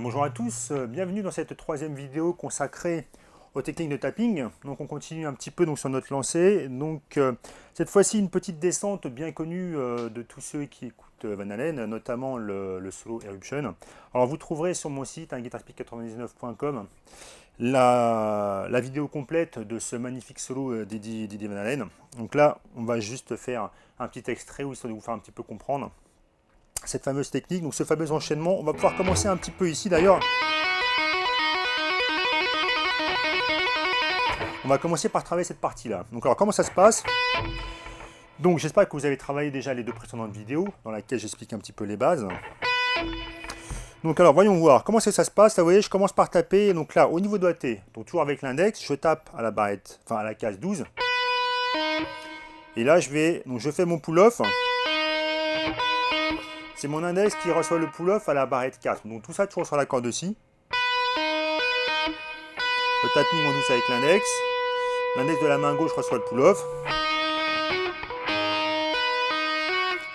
Bonjour à tous, bienvenue dans cette troisième vidéo consacrée aux techniques de tapping. Donc on continue un petit peu donc, sur notre lancée. Donc cette fois-ci une petite descente bien connue de tous ceux qui écoutent Van Halen, notamment le solo Eruption. Alors vous trouverez sur mon site guitarspeak99.com la vidéo complète de ce magnifique solo d'Eddie Van Halen. Donc là on va juste faire un petit extrait histoire de vous faire un petit peu comprendre cette fameuse technique, donc ce fameux enchaînement. On va pouvoir commencer un petit peu ici d'ailleurs. On va commencer par travailler cette partie-là. Donc alors comment ça se passe? Donc j'espère que vous avez travaillé déjà les deux précédentes vidéos dans lesquelles j'explique un petit peu les bases. Donc alors voyons voir comment ça se passe. Là, vous voyez, je commence par taper. Donc là au niveau doigté, donc toujours avec l'index, je tape à la barrette, enfin à la case 12. Et là je fais mon pull-off. C'est mon index qui reçoit le pull-off à la barrette 4. Donc tout ça toujours sur la corde aussi. Le tapping en douce avec l'index. L'index de la main gauche reçoit le pull-off.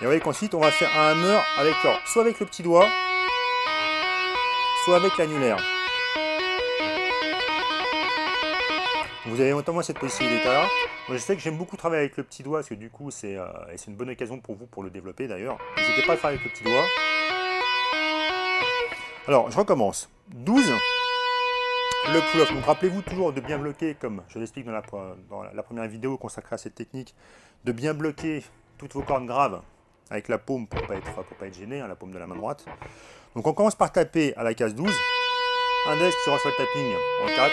Et vous voyez qu'ensuite on va faire un hammer avec soit avec le petit doigt, soit avec l'annulaire. Vous avez notamment cette possibilité-là. Moi, je sais que j'aime beaucoup travailler avec le petit doigt parce que du coup c'est une bonne occasion pour vous pour le développer d'ailleurs. N'hésitez pas à le faire avec le petit doigt. Alors je recommence. 12. Le pull-off. Donc rappelez-vous toujours de bien bloquer, comme je l'explique dans la première vidéo consacrée à cette technique, de bien bloquer toutes vos cordes graves avec la paume pour pas être gêné, hein, la paume de la main droite. Donc on commence par taper à la case 12. Index qui reçoit le tapping en 4.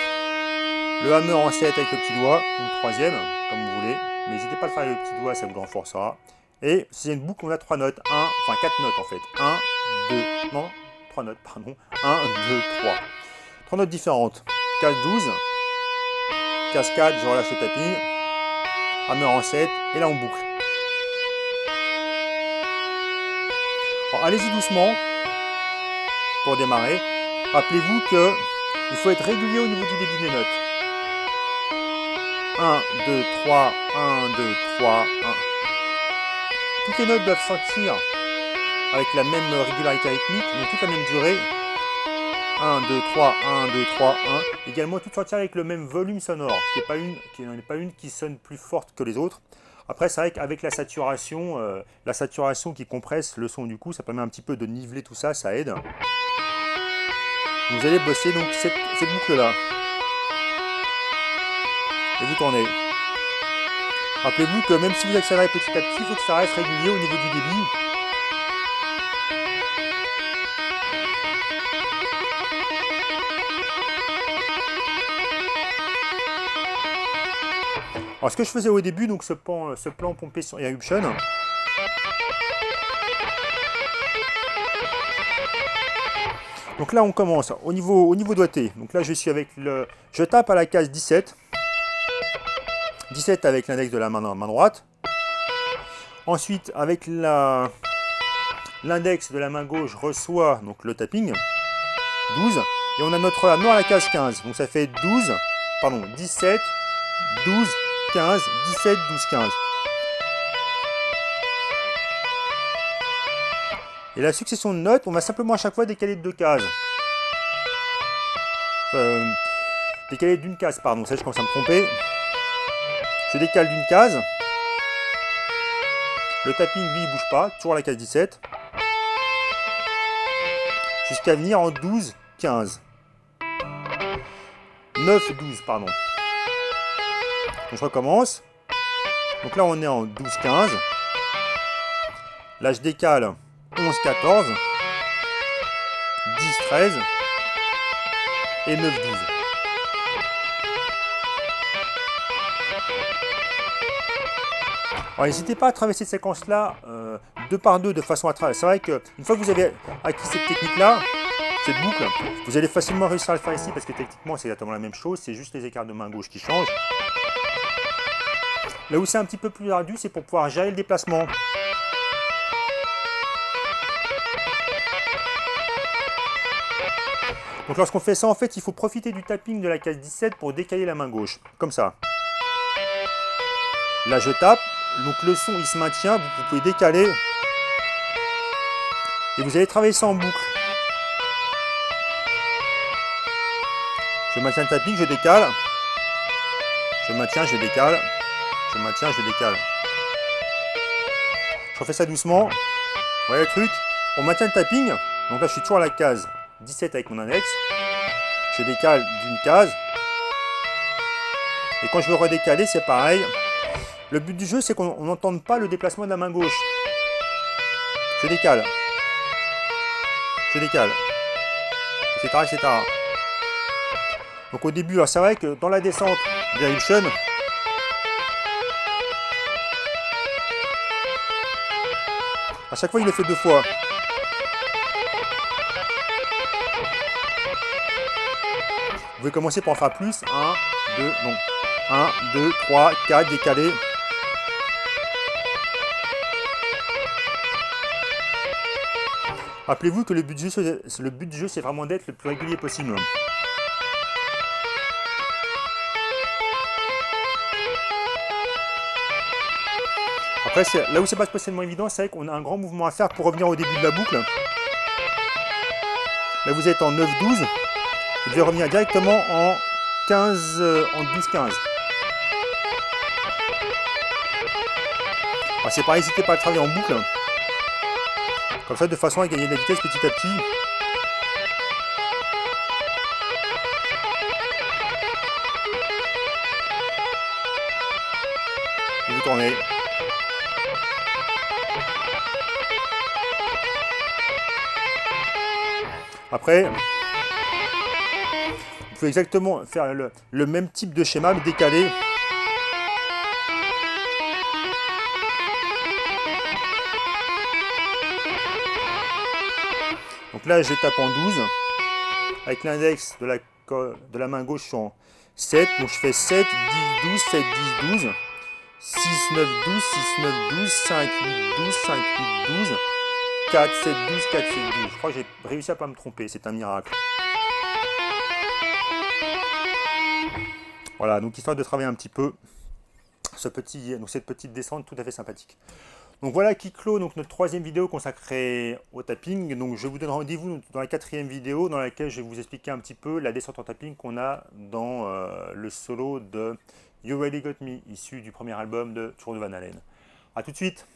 Le hammer en 7 avec le petit doigt, ou le troisième, comme vous voulez. Mais n'hésitez pas à le faire avec le petit doigt, ça vous le renforcera. Et c'est une boucle, on a 3 notes. 4 notes en fait. 1, 2, non, 3 notes, pardon. 1, 2, 3. 3 notes différentes. Case 12. Case 4, je relâche le tapping. Hammer en 7, et là on boucle. Alors allez-y doucement pour démarrer. Rappelez-vous qu'il faut être régulier au niveau du débit des notes. 1, 2, 3, 1, 2, 3, 1. Toutes les notes doivent sortir avec la même régularité rythmique, donc toute la même durée. 1, 2, 3, 1, 2, 3, 1. Également toutes sortir avec le même volume sonore, qui n'en est pas une qui sonne plus forte que les autres. Après c'est vrai qu'avec la saturation qui compresse le son du coup, ça permet un petit peu de niveler tout ça, ça aide. Vous allez bosser donc cette boucle-là. Et vous tournez. Rappelez-vous que même si vous accélérez petit à petit, il faut que ça reste régulier au niveau du débit. Alors ce que je faisais au début, donc ce plan pompé sur Eruption. Donc là on commence au niveau doigté. Donc là je suis avec je tape à la case 17. 17 avec l'index de la main droite. Ensuite, avec l'index de la main gauche, reçoit donc le tapping. 12. Et on a notre hammer à la case 15. Donc ça fait 17, 12, 15, 17, 12, 15. Et la succession de notes, on va simplement à chaque fois décaler de 2 cases. Décaler d'une case, pardon. Ça, je commence à me tromper. Je décale d'une case. Le tapping, lui, il bouge pas. Toujours à la case 17. Jusqu'à venir en 12, 15. 9, 12, pardon. Donc je recommence. Donc là, on est en 12, 15. Là, je décale 11, 14. 10, 13. Et 9, 12. Alors n'hésitez pas à traverser cette séquence-là deux par deux de façon à traverser. C'est vrai qu'une fois que vous avez acquis cette technique-là, cette boucle, vous allez facilement réussir à le faire ici parce que techniquement c'est exactement la même chose, c'est juste les écarts de main gauche qui changent. Là où c'est un petit peu plus ardu, c'est pour pouvoir gérer le déplacement. Donc lorsqu'on fait ça, en fait, il faut profiter du tapping de la case 17 pour décaler la main gauche, comme ça. Là je tape. Donc le son il se maintient, vous pouvez décaler et vous allez travailler ça en boucle. Je maintiens le tapping, je décale. Je maintiens, je décale. Je maintiens, je décale. Je refais ça doucement. Vous voyez le truc? On maintient le tapping. Donc là, je suis toujours à la case 17 avec mon index. Je décale d'une case. Et quand je veux redécaler, c'est pareil. Le but du jeu, c'est qu'on n'entende pas le déplacement de la main gauche. Je décale. Je décale. Etc. etc. Donc au début, c'est vrai que dans la descente direction, à chaque fois, il le fait 2 fois. Vous pouvez commencer par en faire plus. 1, 2, non. 1, 2, 3, 4, décalé. Rappelez-vous que le but du jeu, c'est vraiment d'être le plus régulier possible. Après, là où c'est pas spécialement évident, c'est qu'on a un grand mouvement à faire pour revenir au début de la boucle. Là, vous êtes en 9-12. Vous devez revenir directement en 12-15. C'est pareil, n'hésitez pas à travailler en boucle. Comme ça, de façon à gagner de la vitesse petit à petit. Et vous tournez. Après, vous pouvez exactement faire le même type de schéma, mais décalé. Donc là, je tape en 12. Avec l'index de la main gauche, je suis en 7. Donc je fais 7, 10, 12, 7, 10, 12. 6, 9, 12, 6, 9, 12, 5, 8, 12, 5, 8, 12. 4, 7, 12, 4, 7, 12. Je crois que j'ai réussi à ne pas me tromper, c'est un miracle. Voilà, donc histoire de travailler un petit peu cette petite descente tout à fait sympathique. Donc voilà qui clôt donc, notre 3e vidéo consacrée au tapping. Donc je vous donne rendez-vous dans la 4e vidéo dans laquelle je vais vous expliquer un petit peu la descente en tapping qu'on a dans le solo de You Really Got Me, issu du premier album de Tour de Van Halen. A tout de suite.